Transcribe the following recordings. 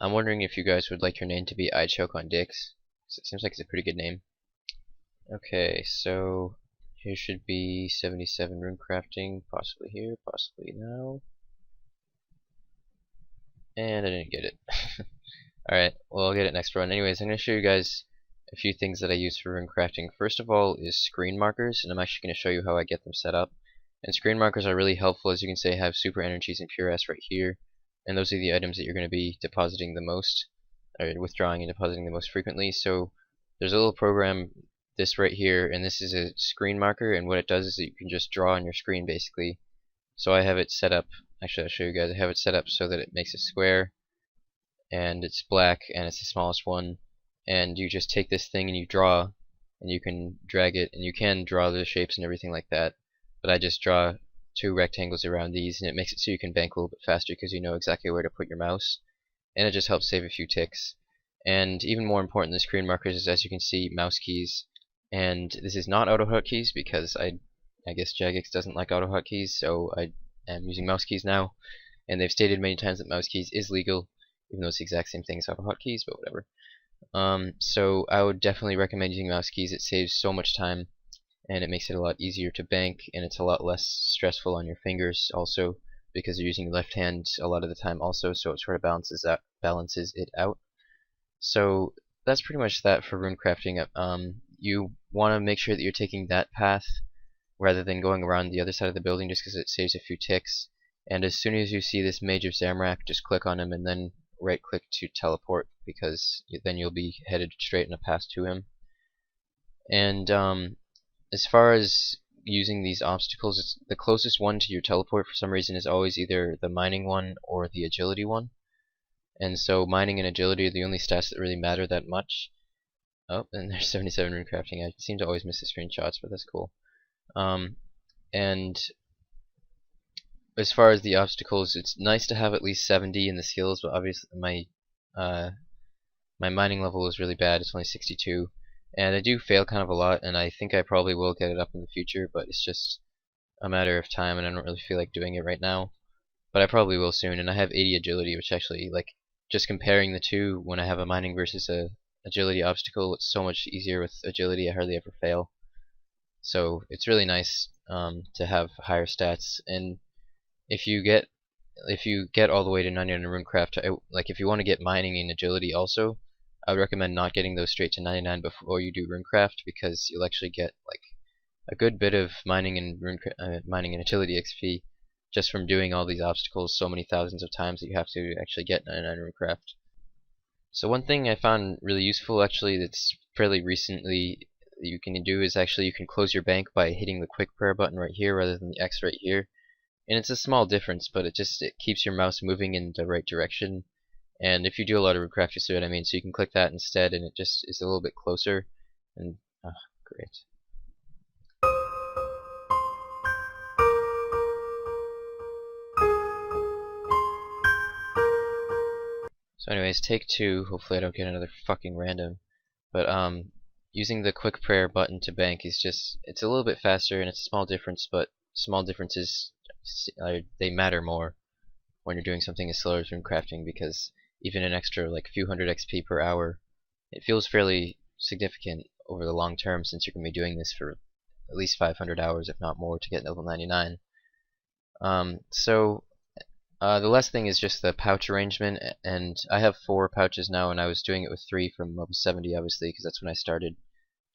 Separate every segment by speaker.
Speaker 1: I'm wondering if you guys would like your name to be I Choke on Dicks. It seems like it's a pretty good name. Okay, so here should be 77 Runecrafting, possibly here, possibly now. And I didn't get it. Alright, well I'll get it next run. Anyways, I'm going to show you guys a few things that I use for Runecrafting. First of all is screen markers, and I'm actually going to show you how I get them set up. And screen markers are really helpful. As you can see, I have super energies and pure S right here, and those are the items that you're going to be depositing the most, or withdrawing and depositing the most frequently. So there's a little program, this right here, and this is a screen marker, and what it does is that you can just draw on your screen basically. So I have it set up, actually I'll show you guys, I have it set up so that it makes a square, and it's black, and it's the smallest one, and you just take this thing and you draw, and you can drag it, and you can draw the shapes and everything like that, but I just draw two rectangles around these, and it makes it so you can bank a little bit faster because you know exactly where to put your mouse, and it just helps save a few ticks. And even more important than screen markers is, as you can see, mouse keys, and this is not auto hotkeys because I guess Jagex doesn't like auto hotkeys, so I am using mouse keys now, and they've stated many times that mouse keys is legal, even though it's the exact same thing as auto hotkeys, but whatever. So I would definitely recommend using mouse keys. It saves so much time, and it makes it a lot easier to bank, and it's a lot less stressful on your fingers also, because you're using your left hand a lot of the time also, so it sort of balances it out. So that's pretty much that for Runecrafting. You want to make sure that you're taking that path rather than going around the other side of the building, just because it saves a few ticks. And as soon as you see this Mage of Zamorak, just click on him and then right click to teleport, because then you'll be headed straight in a path to him. And as far as using these obstacles, it's the closest one to your teleport for some reason is always either the mining one or the agility one. And so mining and agility are the only stats that really matter that much. Oh, and there's 77 Runecrafting. I seem to always miss the screenshots, but that's cool. And as far as the obstacles, it's nice to have at least 70 in the skills, but obviously my mining level is really bad. It's only 62, and I do fail kind of a lot, and I think I probably will get it up in the future, but it's just a matter of time, and I don't really feel like doing it right now. But I probably will soon, and I have 80 agility, which actually, like, just comparing the two, when I have a mining versus a agility obstacle, it's so much easier with agility. I hardly ever fail. So it's really nice to have higher stats. And if you get all the way to 99 in Runecraft, like if you want to get mining and agility also, I would recommend not getting those straight to 99 before you do Runecraft, because you'll actually get like a good bit of mining and agility XP just from doing all these obstacles so many thousands of times that you have to actually get 99 Runecraft. So one thing I found really useful, actually, that's fairly recently you can do is actually you can close your bank by hitting the quick prayer button right here rather than the X right here. And it's a small difference, but it keeps your mouse moving in the right direction. And if you do a lot of Runecraft, you'll see what I mean. So you can click that instead, and it just is a little bit closer. And great. So anyways, take two. Hopefully I don't get another fucking random. But using the quick prayer button to bank is it's a little bit faster, and it's a small difference, but small differences, they matter more when you're doing something as slow as Runecrafting, because even an extra like few hundred XP per hour, it feels fairly significant over the long term, since you're going to be doing this for at least 500 hours, if not more, to get level 99. The last thing is just the pouch arrangement, and I have 4 pouches now, and I was doing it with 3 from level 70, obviously, because that's when I started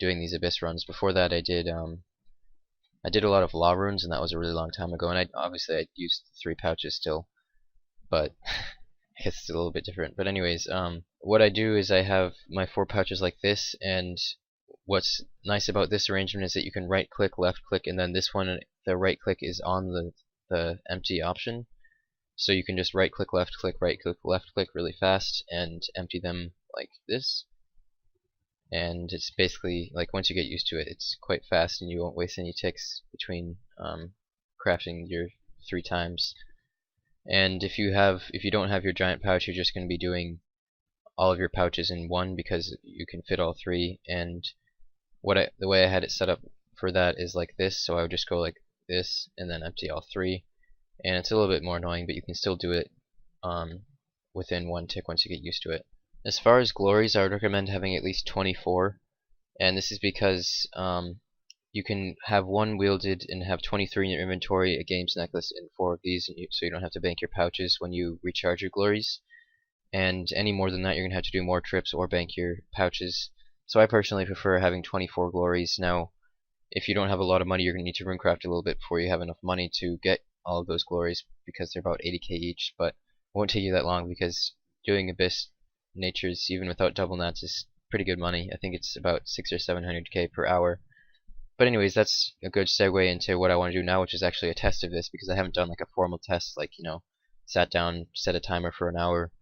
Speaker 1: doing these Abyss runs. Before that, I did a lot of law runes, and that was a really long time ago, and I used 3 pouches still, but I guess it's a little bit different. But anyways, what I do is I have my 4 pouches like this, and what's nice about this arrangement is that you can right click, left click, and then this one, the right click is on the empty option. So you can just right click, left click, left click really fast and empty them like this. And it's basically, like, once you get used to it, it's quite fast, and you won't waste any ticks between crafting your 3 times. And if you don't have your giant pouch, you're just going to be doing all of your pouches in one, because you can fit all 3. And the way I had it set up for that is like this. So I would just go like this and then empty all 3. And it's a little bit more annoying, but you can still do it within one tick once you get used to it. As far as glories, I would recommend having at least 24, and this is because you can have one wielded and have 23 in your inventory, a games necklace, and 4 of these, so you don't have to bank your pouches when you recharge your glories. And any more than that, you're going to have to do more trips or bank your pouches. So I personally prefer having 24 glories. Now, if you don't have a lot of money, you're going to need to runecraft a little bit before you have enough money to get all of those glories, because they're about 80k each, but it won't take you that long because doing Abyss Natures even without double nats is pretty good money. I think it's about 600 or 700k per hour. But anyways, that's a good segue into what I want to do now, which is actually a test of this, because I haven't done like a formal test, like, sat down, set a timer for an hour,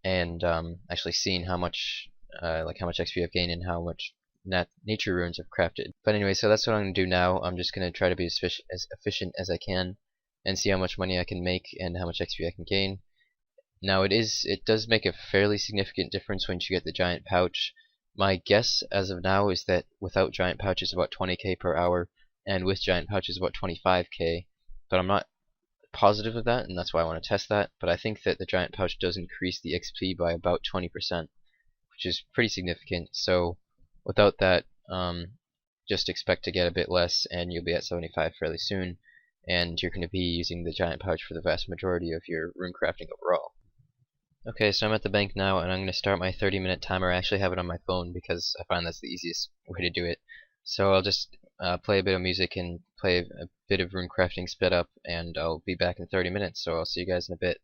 Speaker 1: and actually seen how much XP I've gained and how much nature runes I've crafted. But anyway, so that's what I'm going to do now. I'm just going to try to be as efficient as I can and see how much money I can make and how much XP I can gain. Now it does make a fairly significant difference once you get the giant pouch. My guess as of now is that without giant pouch is about 20k per hour, and with giant pouch is about 25k, but I'm not positive of that, and that's why I want to test that. But I think that the giant pouch does increase the XP by about 20%, which is pretty significant. So without that, just expect to get a bit less, and you'll be at 75 fairly soon, and you're going to be using the giant pouch for the vast majority of your runecrafting overall. Okay, so I'm at the bank now, and I'm going to start my 30-minute timer. I actually have it on my phone because I find that's the easiest way to do it. So I'll just play a bit of music and play a bit of runecrafting sped up, and I'll be back in 30 minutes, so I'll see you guys in a bit.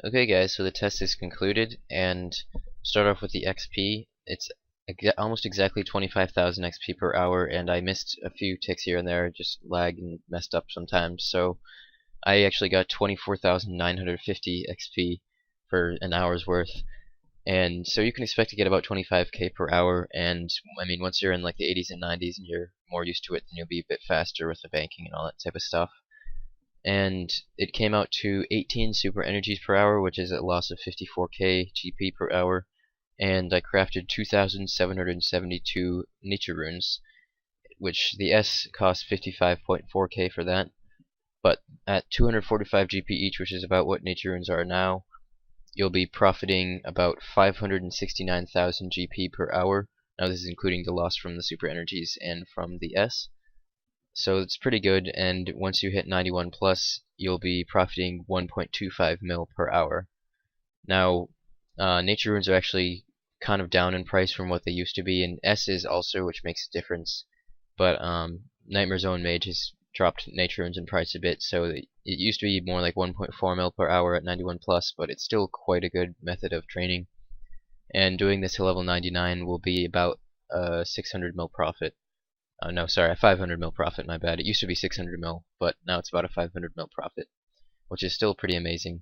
Speaker 1: Okay guys, so the test is concluded, and start off with the XP. It's almost exactly 25,000 XP per hour, and I missed a few ticks here and there, just lag and messed up sometimes, so I actually got 24,950 XP for an hour's worth. And so you can expect to get about 25k per hour, and I mean, once you're in like the 80s and 90s and you're more used to it, then you'll be a bit faster with the banking and all that type of stuff. And it came out to 18 super energies per hour, which is a loss of 54k GP per hour, and I crafted 2,772 nature runes, which the S cost 55.4k for that, but at 245 GP each, which is about what nature runes are now, you'll be profiting about 569,000 GP per hour. Now this is including the loss from the super energies and from the S. So it's pretty good, and once you hit 91 plus, you'll be profiting 1.25 mil per hour. Now, nature runes are actually kind of down in price from what they used to be, and S is also, which makes a difference. But Nightmare Zone Mage has dropped nature runes in price a bit, so it used to be more like 1.4 mil per hour at 91 plus, but it's still quite a good method of training. And doing this to level 99 will be about 600 mil profit. No, sorry, a 500 mil profit, my bad. It used to be 600 mil, but now it's about a 500 mil profit, which is still pretty amazing.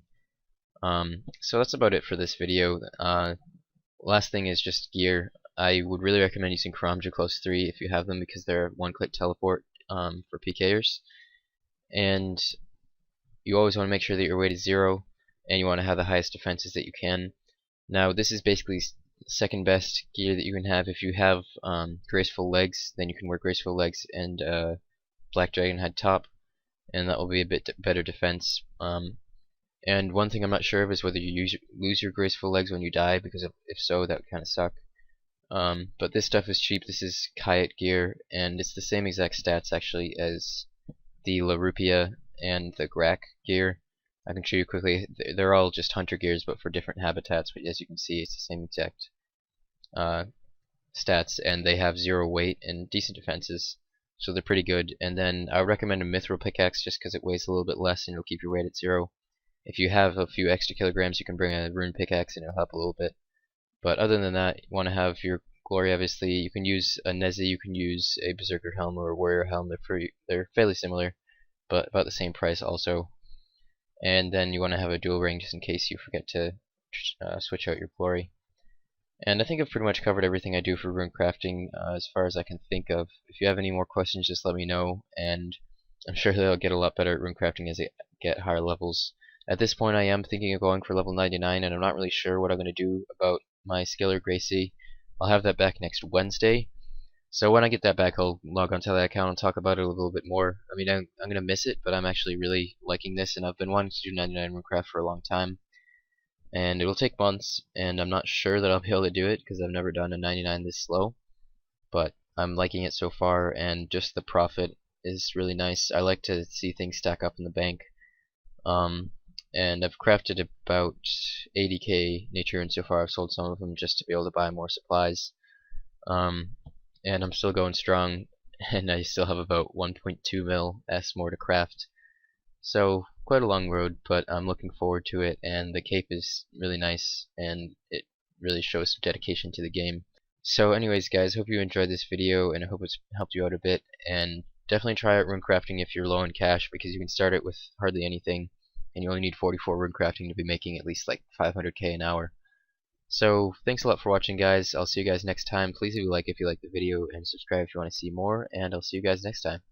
Speaker 1: So that's about it for this video. Last thing is just gear. I would really recommend using Karamja Close 3 if you have them, because they're one-click teleport for PKers. And you always want to make sure that your weight is 0, and you want to have the highest defenses that you can. Now this is basically second best gear that you can have. If you have graceful legs, then you can wear graceful legs and Black Dragon Head top, and that will be a bit better defense. And one thing I'm not sure of is whether you lose your graceful legs when you die, because if so, that would kind of suck. But this stuff is cheap. This is Kayet gear, and it's the same exact stats actually as the La Rupia and the Grak gear. I can show you quickly. They're all just hunter gears, but for different habitats. But as you can see, it's the same exact stats, and they have 0 weight and decent defenses, so they're pretty good. And then I would recommend a mithril pickaxe just because it weighs a little bit less and it'll keep your weight at 0. If you have a few extra kilograms, you can bring a rune pickaxe and it'll help a little bit. But other than that, you want to have your glory. Obviously, you can use a Nezi, you can use a Berserker helm or a Warrior helm. They're fairly similar, but about the same price also. And then you want to have a dual ring just in case you forget to switch out your glory. And I think I've pretty much covered everything I do for Runecrafting as far as I can think of. If you have any more questions, just let me know, and I'm sure that I'll get a lot better at Runecrafting as I get higher levels. At this point, I am thinking of going for level 99, and I'm not really sure what I'm going to do about my Scalar Gracie. I'll have that back next Wednesday. So when I get that back, I'll log onto that account and talk about it a little bit more. I mean, I'm going to miss it, but I'm actually really liking this, and I've been wanting to do 99 Runecraft for a long time. And it'll take months, and I'm not sure that I'll be able to do it because I've never done a 99 this slow. But I'm liking it so far, and just the profit is really nice. I like to see things stack up in the bank. And I've crafted about 80k nature, and so far I've sold some of them just to be able to buy more supplies. And I'm still going strong, and I still have about 1.2 mil S more to craft. So quite a long road, but I'm looking forward to it, and the cape is really nice, and it really shows some dedication to the game. So anyways guys, hope you enjoyed this video, and I hope it's helped you out a bit, and definitely try out Runecrafting if you're low in cash, because you can start it with hardly anything, and you only need 44 Runecrafting to be making at least like 500k an hour. So thanks a lot for watching guys. I'll see you guys next time. Please leave a like if you liked the video, and subscribe if you want to see more, and I'll see you guys next time.